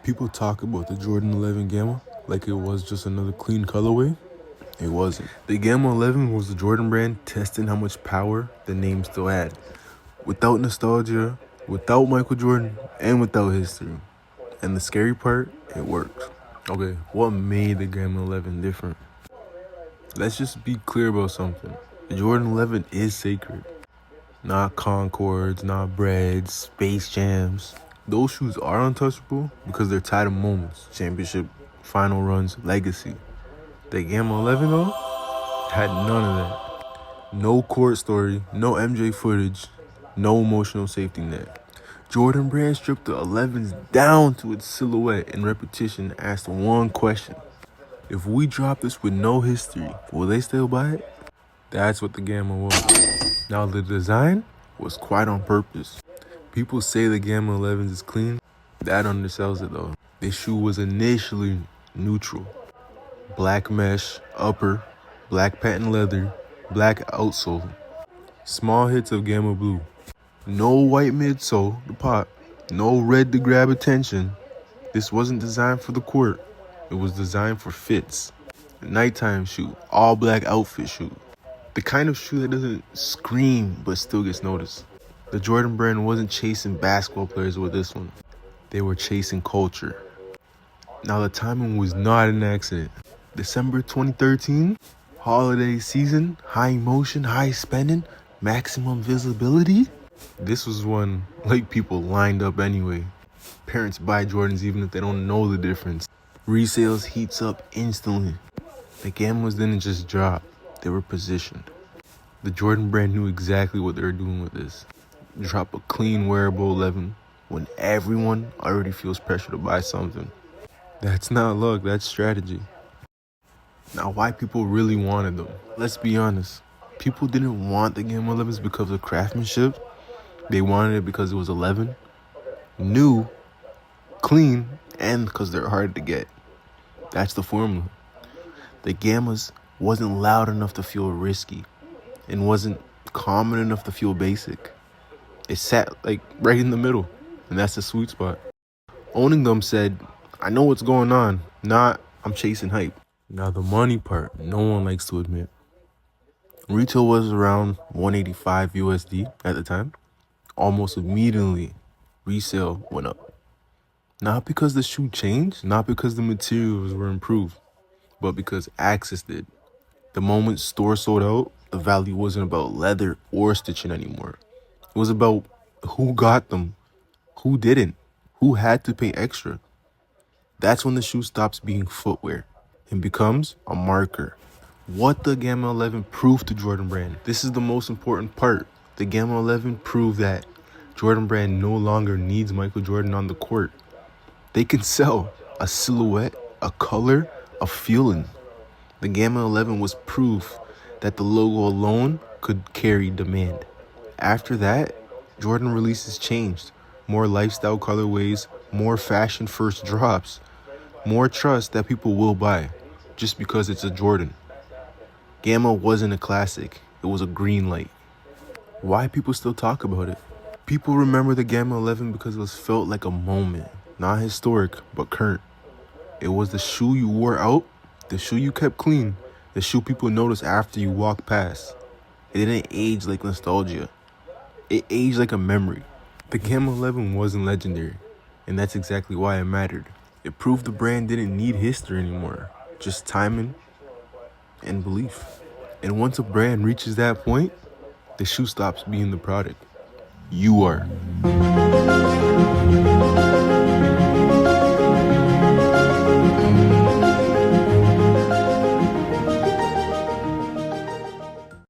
People talk about the Jordan 11 Gamma like it was just another clean colorway. It wasn't. The Gamma 11 was the Jordan brand testing how much power the name still had. Without nostalgia, without Michael Jordan, and without history. And the scary part, it worked. Okay, what made the Gamma 11 different? Let's just be clear about something. The Jordan 11 is sacred. Not Concords, not Breads, Space Jams. Those shoes are untouchable because they're tied to moments, championship, final runs, legacy. The Gamma 11 though, had none of that. No court story, no MJ footage, no emotional safety net. Jordan Brand stripped the 11s down to its silhouette and repetition and asked one question. If we drop this with no history, will they still buy it? That's what the Gamma was. Now the design was quite on purpose. People say the Gamma 11s is clean. That undersells it though. This shoe was initially neutral. Black mesh, upper, black patent leather, black outsole. Small hits of Gamma blue. No white midsole, the pop. No red to grab attention. This wasn't designed for the court. It was designed for fits. A nighttime shoe, all black outfit shoe. The kind of shoe that doesn't scream but still gets noticed. The Jordan brand wasn't chasing basketball players with this one. They were chasing culture. Now the timing was not an accident. December 2013, holiday season, high emotion, high spending, maximum visibility. This was when like people lined up anyway. Parents buy Jordans even if they don't know the difference. Resales heats up instantly. The Gammas didn't just drop, they were positioned. The Jordan brand knew exactly what they were doing with this. Drop a clean wearable 11 when everyone already feels pressure to buy something. That's not luck, that's strategy. Now why people really wanted them? Let's be honest. People didn't want the Gamma 11s because of craftsmanship. They wanted it because it was 11, new, clean, and because they're hard to get. That's the formula. The Gammas wasn't loud enough to feel risky and wasn't common enough to feel basic. It sat like right in the middle, and that's the sweet spot. Owning them said, I know what's going on, not I'm chasing hype. Now the money part, no one likes to admit. Retail was around 185 USD at the time. Almost immediately, resale went up. Not because the shoe changed, not because the materials were improved, but because access did. The moment stores sold out, the value wasn't about leather or stitching anymore. It was about who got them, who didn't, who had to pay extra. That's when the shoe stops being footwear and becomes a marker. What the Gamma 11 proved to Jordan Brand. This is the most important part. The Gamma 11 proved that Jordan Brand no longer needs Michael Jordan on the court. They can sell a silhouette, a color, a feeling. The Gamma 11 was proof that the logo alone could carry demand. After that, Jordan releases changed. More lifestyle colorways, more fashion first drops, more trust that people will buy just because it's a Jordan. Gamma wasn't a classic, it was a green light. Why people still talk about it? People remember the Gamma 11 because it was felt like a moment, not historic, but current. It was the shoe you wore out, the shoe you kept clean, the shoe people noticed after you walked past. It didn't age like nostalgia. It aged like a memory. The Gamma 11 wasn't legendary, and that's exactly why it mattered. It proved the brand didn't need history anymore, just timing and belief. And once a brand reaches that point, the shoe stops being the product. You are.